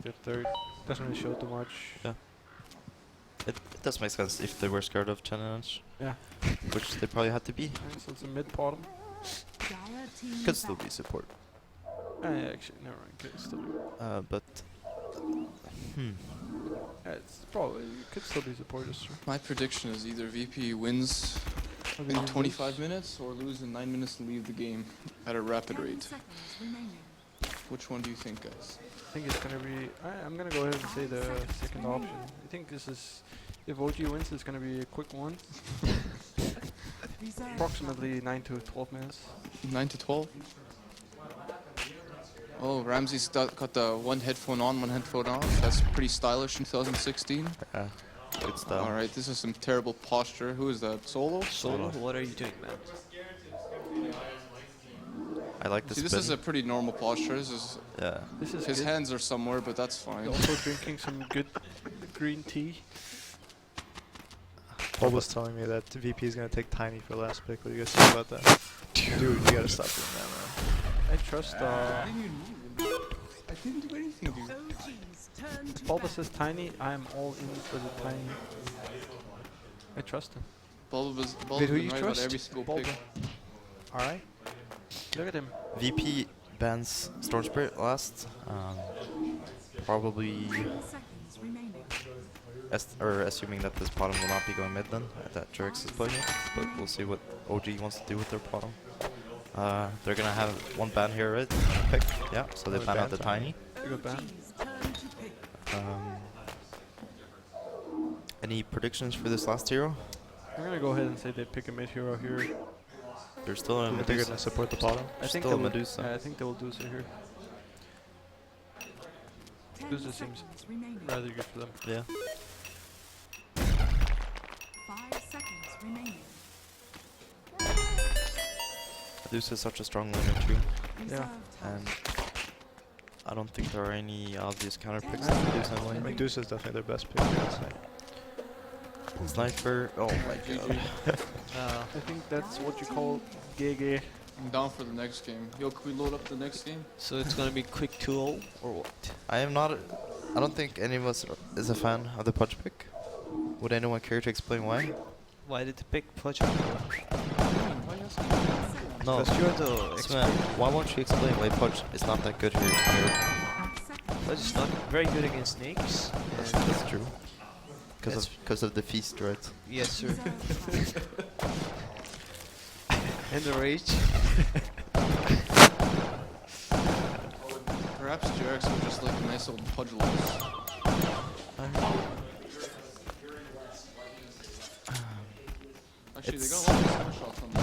take the third. Doesn't really show too much. Yeah. It does make sense if they were scared of challenge. Yeah. Which they probably had to be. And so it's a mid bottom. Could still be support. Yeah, actually, never mind. Okay, still. But Yeah, it's probably it could still be support. Is true. My prediction is either VP wins in 25 minutes or lose in 9 minutes and leave the game at a rapid rate. Which one do you think, guys? I think it's gonna be. I'm gonna go ahead and say the second option. I think this is. If OG wins, it's gonna be a quick one. Approximately 9 to 12 minutes. 9 to 12? Oh, Ramsey's got the one headphone on, one headphone off. That's pretty stylish in 2016. yeah, good stuff. Alright, this is some terrible posture. Who is that? Solo? Solo, what are you doing, man? I like this. See, this is a pretty normal posture. This is This is his good. hands are somewhere, but that's fine. Also drinking some good green tea. Bob was telling me that VP is gonna take Tiny for last pick. What do you guys think about that? Dude, you gotta stop doing that, man. I trust. I didn't do anything, dude. Bulba says tiny. I am all in for the tiny. I trust him. Bulba's Wait, who been you right about trust? every single Bulba. pick. Alright. Look at him. VP bans Storm Spirit last. Probably. Assuming that this bottom will not be going mid then, that Jurex is playing it, but we'll see what OG wants to do with their bottom. They're gonna have one ban here, right? Pick, yeah, so they ban out the Tiny. Good ban. Any predictions for this last hero? I'm gonna go ahead and say they pick a mid hero here. They're still in I think they're Medusa. gonna support the bottom. I think Still they will. Medusa. Yeah, I think they will do so here. Medusa seems rather good for them. Yeah. 5 seconds remaining. Medusa is such a strong laner too, Yeah. and I don't think there are any obvious counter picks to Medusa in lane. Medusa is definitely their best pick, I'd say. Sniper, oh my god. I think that's what you call GG. I'm down for the next game. Yo, can we load up the next game? So it's gonna be quick 2-0 or what? I don't think any of us is a fan of the Pudge pick. Would anyone care to explain why? Why did the pick Pudge? No, Because you're the Sven, why won't you explain why Pudge is not that good here? Pudge is not very good against snakes. That's true. That's- Because of the feast, right? Yes, sir. And the rage. Perhaps Jurex would just like a nice old pudge loss. Actually, they got a lot of smash shots on the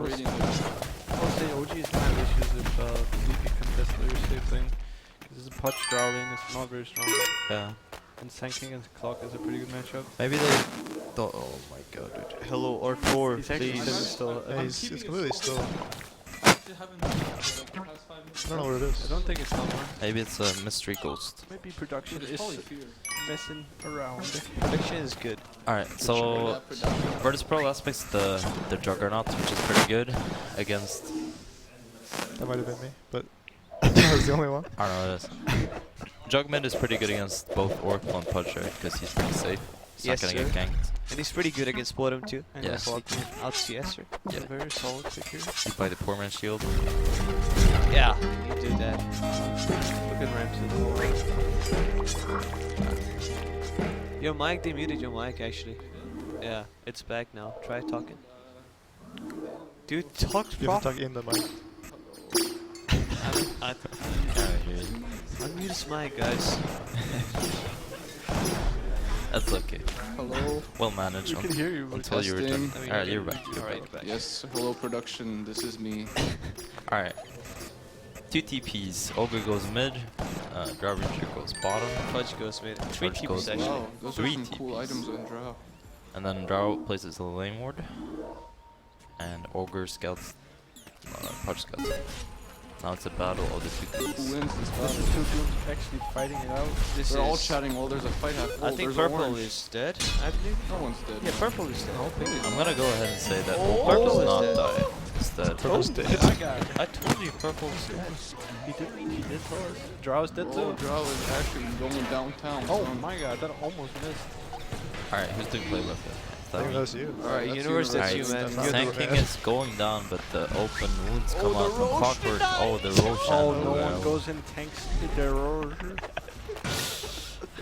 Radiant there. I would say OG is gonna have issues if VP contest layer safe thing. Because it's a Pudge Drowling, it's not very strong. Yeah. And Sanking and Clock is a pretty good matchup. Maybe they don't. Oh my god, dude. Hello, R4, He's actually please. still. Yeah, he's completely still. I don't know what it I is. don't think it's Summer. Maybe it's a mystery ghost. Maybe production It's is probably fear. messing around. Prediction is good. Alright, so Virtus Pro aspects the Juggernaut, which is pretty good against. That might have been me, but that was the only one. I don't know what it is. Jugmid is pretty good against both Oracle and Pudge, right? Because he's pretty safe. He's Yes, not gonna get sir. ganked. And he's pretty good against bottom too. And Yeah. Clock Out CS, sir. is a very solid pick here. You play the poor man's shield. Yeah, you do that. Look at Ramsey. Your mic, they muted your mic actually. Yeah, it's back now. Try talking. Dude, talk You have to properly. talk in the mic. Unmute his mic, guys. That's okay. Hello. Well managed We can hear you. until you return. Testing. Alright, you're back. Alright, back. Yes, hello production, this is me. Alright. 2 TPs. Ogre goes mid. Garbage goes bottom. Pudge goes mid. 3 Pudge TPs goes actually. Wow, those are 3 some cool TPs. items in Drow. And then Drow places the lane ward. And Ogre scouts. Pudge scouts. Now it's a battle of the 2 Who TPs. wins this This battle? is two dudes actually fighting it out. This They're all is- chatting while there's a fight happening. I think purple is dead, I believe. No one's dead. Yeah, purple is dead. I'm gonna go ahead and say that Oh, Purple does is not dead. die. Is that? Purple's dead. My God. I told you purple's dead. He did tell us. Drow's dead Oh, too. Drow is actually going downtown. Oh son. my God, that almost missed. Alright, who's doing play with it? I think that was you. Alright, That's universe, that's universe. you, man. That's You're not the Tanking man. is going down, but the open wounds come the out from Roshan Clockwork. died. Oh, the Roshan. Oh, no well. one goes and tanks their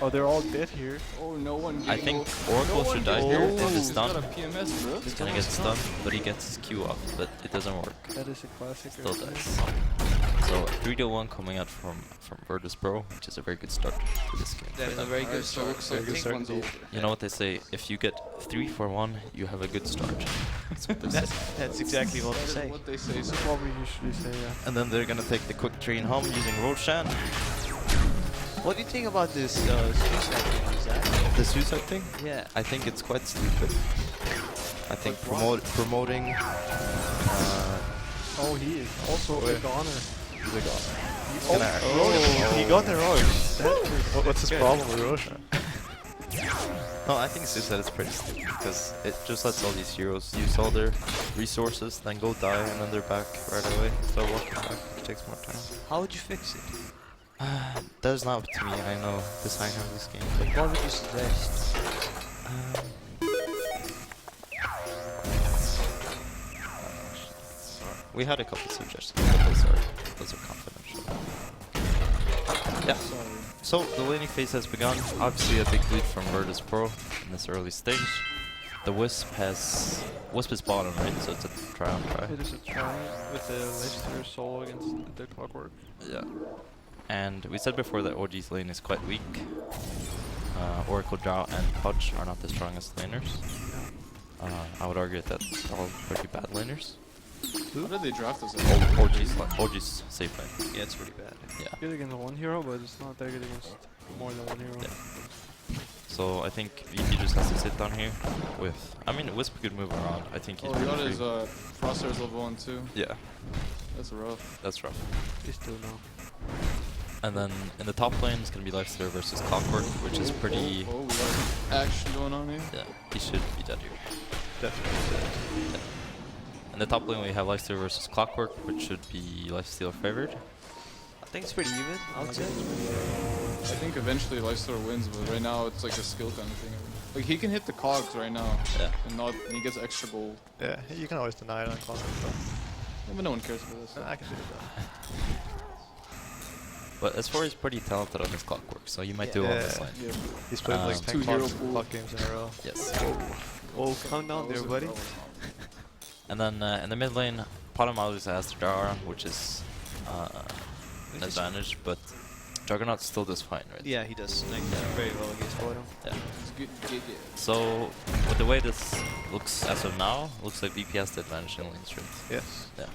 Oh, they're all dead here. Oh, no one. I get think no Oracle one should die gets here. no If focus. it's He's got a done, PMS, bro. he's gonna get stunned, but he gets his Q off, but it doesn't work. That is a classic. Still right there. dies. So 3-1 coming out from Virtus Pro, which is a very good start to this game. That is for a them. very good Alright, so start. looks like Very good this start one's indeed. over. You know what they say? If you get 3 for 1, you have a good start. That's what they say. That's exactly what That to is say. what they say. That's So what we usually say, yeah. And then they're gonna take the quick train home using Roshan. What do you think about this suicide thing, Zach? The suicide thing? Yeah. I think it's quite stupid. I think promoting. Oh, he is also a goner. He's a god. He got there wrong. What's his problem with Roshan? No, I think suicide is pretty stupid because it just lets all these heroes use all their resources, then go die, and then they're back right away. So walking back takes more time. How would you fix it? That's not up to me. I know designer of this game. Like, what would you suggest? We had a couple suggestions, but those are confidential. Yeah. So the laning phase has begun. Obviously, a big lead from Virtus Pro in this early stage. The Wisp is bottom, right? So it's a try on try. It is a try with the Leicester solo against the Clockwork. Yeah. And we said before that OG's lane is quite weak. Oracle, Drow, and Pudge are not the strongest laners. I would argue that they're all pretty bad laners. How did they draft us? OG's safe lane. Yeah, it's really bad. Yeah. Good against one hero, but it's not that good against more than one hero. Yeah. So I think VP just has to sit down here with. I mean, Wisp could move around. I think he's Oh, he got pretty his free. Frostairs level 1 too. Yeah, That's rough. that's rough. He's still now. And then in the top lane, it's gonna be Lifesteal versus Clockwork, which is pretty. Oh, we got action going on here. Yeah, he should be dead here. Definitely. Yeah. In the top lane, we have Lifesteal versus Clockwork, which should be Lifesteal favored. I think it's pretty even, I'll say. I think eventually Lifesteal wins, but right now it's like a skill kind of thing. Like he can hit the cogs right now, Yeah. and he gets extra gold. Yeah, you can always deny it on Clockwork, Yeah, but no one cares about this. but I can do that. But as far as pretty talented on his Clockwork, so you might do well on this Yeah. lane. Yeah. He's played like 10 2 hero clock games in a row. Yes. Oh, calm down there, buddy. And then in the mid lane, Bottom obviously has the Jara, which is an advantage, but Juggernaut still does fine, right? Yeah, he does like very well against bottom. Yeah. It's good. So with the way this looks as of now, looks like VP has the advantage in lane strength. Yes. Yeah.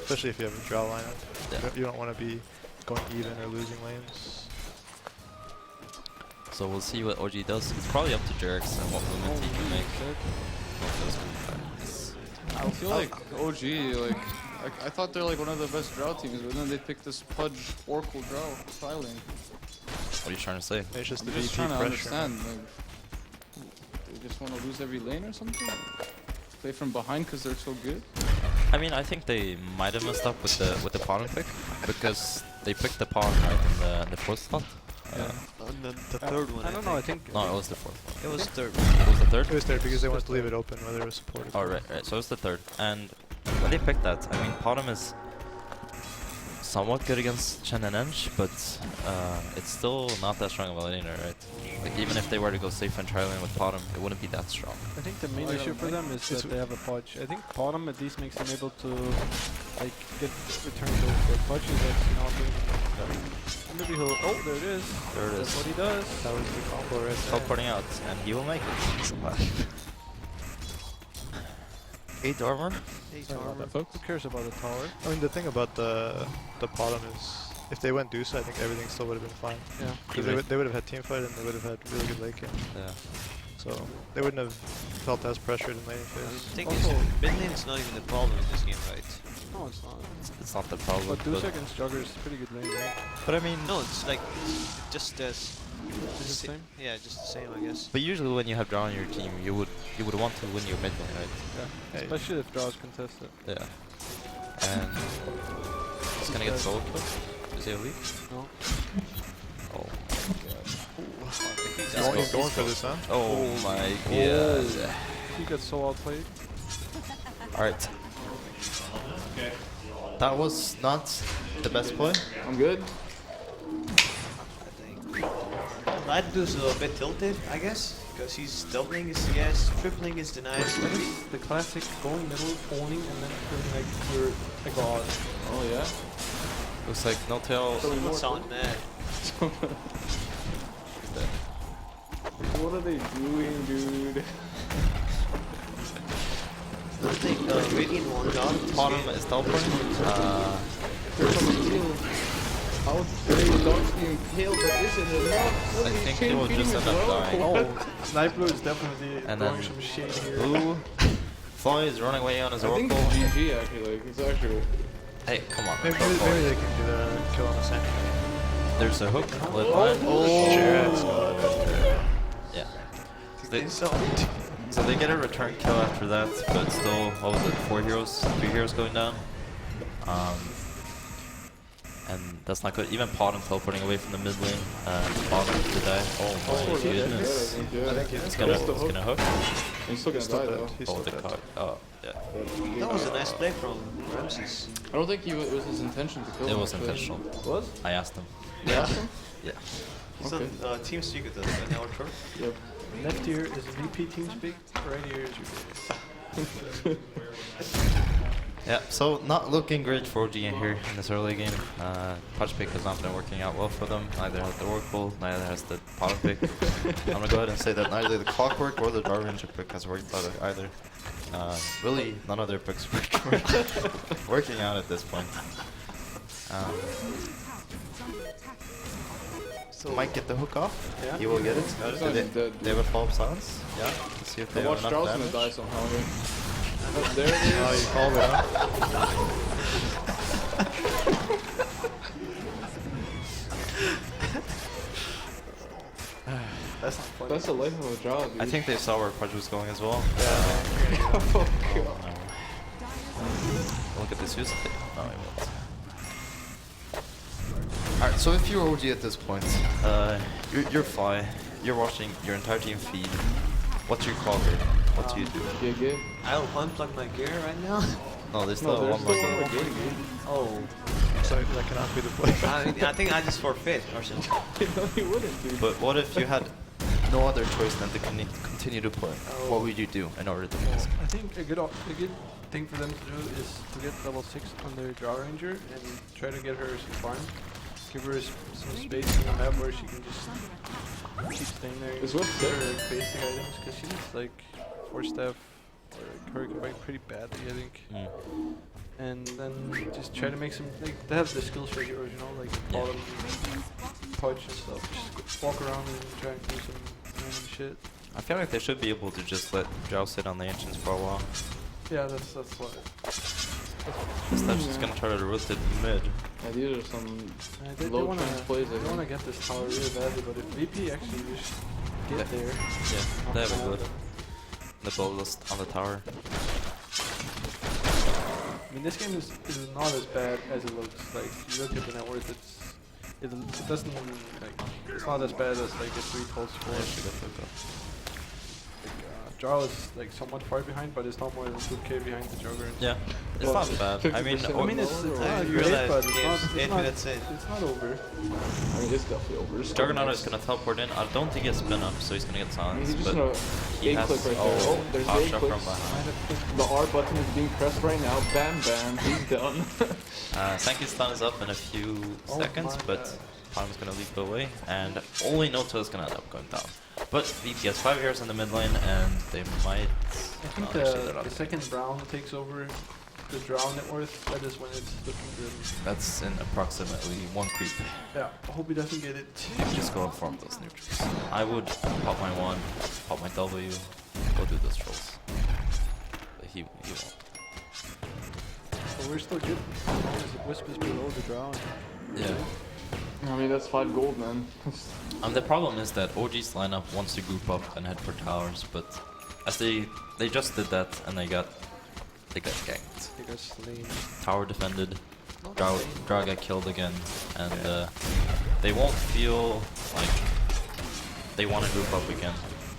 Especially if you have a draw lineup. Yeah. You don't want to be going even or losing lanes. So we'll see what OG does. It's probably up to Jerix and what movement he can make. Shit. Hopefully it's gonna be fine. Yes. I feel like OG, like I thought they're like one of the best Drow teams, but then they picked this Pudge Oracle Drow styling. What are you trying to say? It's just I'm the just VP trying to pressure. understand. Like, they just want to lose every lane or something? Play from behind because they're so good? I mean, I think they might have messed up with the pawn pick because they picked the pawn right in the fourth slot. Yeah. And then the third one. I don't know, I think... No, it was the fourth one. It was third. It was the third. It was there because they wanted to leave it open whether it was supported. Oh right. So it's the third. And when they picked that, I mean, Potom is somewhat good against Chen and Ench, but it's still not that strong of a laner, right? Like even if they were to go safe and try lane with Potom, it wouldn't be that strong. I think the main issue for them is that they have a Pudge. I think bottom at least makes them able to like get return goals, but Pudge is actually not doing that. Maybe he'll... Oh, there it is. There it That's is. what he does. That was the combo right there. Teleporting out, and he will make it. 8 armor. Who cares about the tower? I mean, the thing about the bottom is, if they went Deuce, I think everything still would have been fine. Yeah. Because they would have had team fight and they would have had really good late game. Yeah. So they wouldn't have felt as pressured in laning The phase. thing is, mid lane is not even the problem in this game, right? No, it's not. It's not the problem. But Deuce against Jugger is pretty good lane, right? But I mean, No, it's like just as Is it the same? yeah, just the same, I guess. But usually when you have draw on your team, you would want to win your mid lane, right? Yeah. Hey. Especially if draws contested. Yeah. And he's gonna get solo kill. Is he elite? No. Oh He's going for this, huh? Oh my god. He got so outplayed. Alright. That was not the best play. I'm good. Laddu's a bit tilted, I guess, because he's doubling his CS, tripling his denied. It's the classic going middle, owning, and then feeling like you're a god. Oh yeah. Looks like no tail. Don't sound mad. What are they doing, dude? I think Radiant won God. Bottom is teleporting. There's some team out there. Dogs being killed, but this is enough. I think he will just end up dying. Oh, Sniper is definitely And throwing then some shade here. Blue. Floyd is running away on his I think oracle. it's GG actually. Like it's actually. Hey, come on. Maybe don't they fall. can do the kill on the same. There's a hook. Lit Oh. line. Yeah. They So they get a return kill after that, but still, what was it, 4 heroes, 3 heroes going down? And that's not good. Even Pod and teleporting away from the mid lane. Bottom to die. Oh my goodness. It's gonna hook. He's still gonna die though. He's Oh, still the dead. cog. Oh, yeah. That was a nice play from Ramses. I don't think it was his intention to kill him. It was actually. intentional. Was? I asked him. Yeah. Yeah. He's Okay. on Team Secret though, an hour short. Yep. Left here is VP TeamSpeak, right here is your Yeah, so not looking great for OG in here in this early game. Punch pick has not been working out well for them. Neither has the Oracle, neither has the bottom pick. I'm gonna go ahead and say that neither the Clockwork or the Dark Ranger pick has worked out either. Really, none of their picks working out at this point. So might get the hook off. Yeah. He will get it. He's Do not they, even dead. they have a follow-up silence. Yeah. Let's see if they I have watched enough Charles gonna damage. die somehow here. Oh, there it is. Oh, you called it, huh? That's not funny. That's the life of a job, dude. I think they saw where Pudge was going as well. Oh, God. Look at this use. No, he won't. Alright, so if you're OG at this point, you're fly, you're watching your entire team feed. What's your call here? What do you do? Yeah, good. I'll unplug my gear right now. No, there's still there's one more still game. one more game. Oh, So that cannot be the play. I think I just forfeit or something. No, he wouldn't, dude. But what if you had no other choice than to continue to play? What would you do in order to win this? I think a good thing for them to do is to get level 6 on their Draw Ranger and try to get her some farm. Give her some space in the map where she can just keep staying there. Is what get her like, basic items because she needs like 4 staff or Hurricane Bite pretty badly, I think. And then just try to make some, like, they have the skills for heroes, you know, like bottom, punch and stuff. Just walk around and try and do some random shit. I feel like they should be able to just let Zhao sit on the Ancients for a while. Yeah, that's what. Instead, just gonna try to rotate mid. Yeah, these are some They low wanna, trans plays, I they wanna think. get this tower really badly, but if VP actually just get there, Yeah, they have a good. The build is on the tower. I mean, this game is not as bad as it looks. Like, you look at the net worth, it doesn't, like, it's not as bad as, like, a 3-12 score. Jarl is, like, somewhat far behind, but it's not more than 2k behind the Jogger. Yeah, it's not bad. I mean, 50% I mean, it's I not realized great, but it's game's not, 8 minutes in. it's not over. I mean, it's definitely over. It's Juggernaut over. is gonna teleport in. I don't think he has spin up, so he's gonna get I mean, he's silenced. just But gonna he A has click right there. Oh, there's power A shot click. from behind. The R button is being pressed right now. Bam, bam. He's done. Sanky's stun is up in a few Oh seconds, my but God. Palm's gonna leap away, and only Noto is gonna end up going down. But VP has 5 heroes in the mid lane, and they might. I think no, actually, they're the not. second Brown takes over the Drow net worth. That is when it's looking good. That's in approximately 1 creep. Yeah, I hope he doesn't get it. You can just go and farm those neutrals. I would pop my 1, pop my W, go do those trolls. But he won't. But we're still good. Wisp is below the Drow. Yeah. I mean, that's 5 gold, man. The problem is that OG's lineup wants to group up and head for towers, but as they just did that and they got They got ganked. They got slain. Tower defended. Not Drow slain. got killed again, and they won't feel like they want to group up again.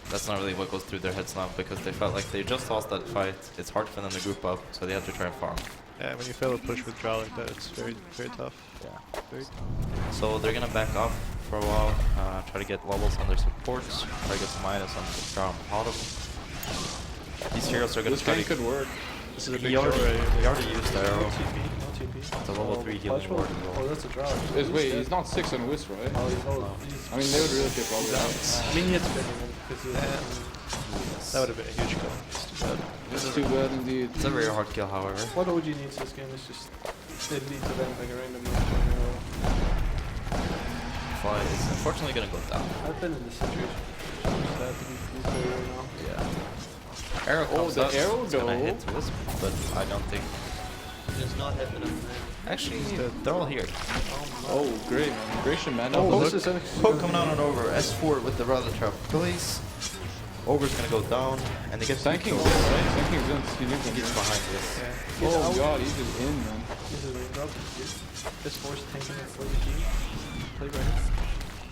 That's not really what goes through their heads now, because they felt like they just lost that fight. It's hard for them to group up, so they have to try and farm. Yeah, when you fail a push with Drow like that, it's very, very tough. Yeah. Very tough. So they're gonna back off for a while, try to get levels on their supports, try to get some minus on the Drow and bottom. These heroes are gonna This try game to... could work. This is a big He draw already, right he here. already used the No arrow. TP, no TP. It's a level 3 healing ward as well. Oh, that's a draw. Wait, he's not 6 on Wisp, right? Oh, he's I mean, they would really get probably out. I mean, he had spinning him because That would have been a huge kill. It's too bad. It's too bad indeed. It's a very hard kill, however. what OG needs this game is just they lead to them like a random match. Fly is unfortunately gonna go down. I've been in this situation. It's sad to be blue player right now. Yeah. Arrow Oh, comes the up. arrow It's gonna though. hit Wisp, but I don't think... It's not happening. Actually, they're all here. Oh, great, man. Gratian, man. Oh, No, look. This is Poke coming out and over. S4 with the Rather Trap. Please. Ogre's gonna go down, and they get Thanking two Vince, kills. right? Thanking Vince. He He needs gets him. behind this. Yeah. Oh god, he's just in, man. This is raindrop. This force tanking it for the team. Play right.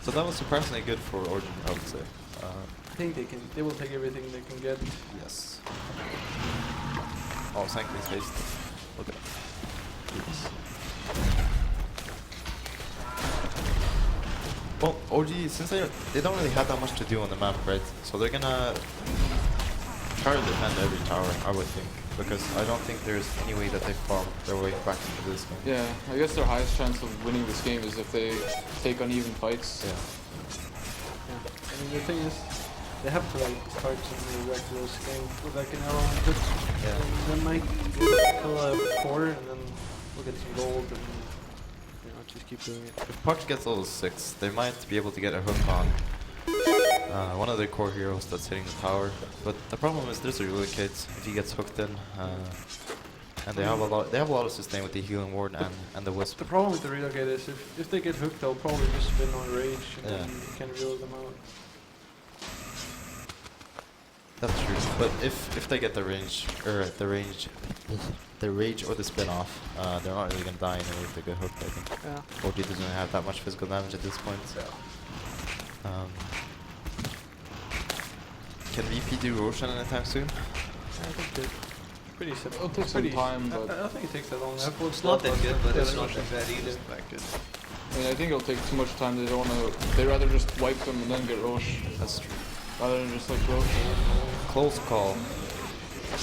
So that was surprisingly good for Origin, I would say. I think they can. They will take everything they can get. Yes. Oh, Sanctuary's faced. Look at that. Well, OG, since they don't really have that much to do on the map, right? So they're gonna try to defend every tower, I would think. Because I don't think there's any way that they farm their way back into this game. Yeah, I guess their highest chance of winning this game is if they take uneven fights. Yeah. Yeah. I mean, the thing is, they have to like start some reckless game with like an arrow and just Yeah. and then might kill a core and then we'll get some gold and just keep doing it. If Puck gets level 6, they might be able to get a hook on one of their core heroes that's hitting the tower. But the problem is there's a really kid if he gets hooked in, and they have a lot of sustain with the healing ward and the wisp. The problem with the relocate is if they get hooked, they'll probably just spin on rage and then Yeah. you can reel them out. That's true. But if they get the range or the rage or the spin off, they're not really gonna die anyway if they get hooked. I think. Yeah. OG doesn't really have that much physical damage at this point. Can VP do Roshan anytime soon? I think it's pretty simple. It'll take some Pretty- time, I but don't think it takes that long. It's not that good, but it's not that bad either. That good. I mean, I think it'll take too much time. They don't want to. They rather just wipe them and then get Roche That's true. rather than just like Roche. Close call. I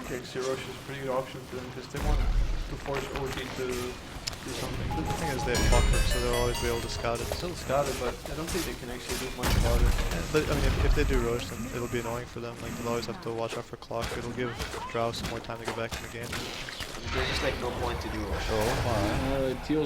think Roche is a pretty good option for them because they want to force OG to do something. The thing is they have clockwork, so they'll always be able to scout it. Still scouted, but I don't think they can actually do much about it. Yeah, but I mean, if they do Roche, then it'll be annoying for them. Like they'll always have to watch out for clock. It'll give Drow some more time to get back in the game. There's just like no point to do it. Oh my. Teal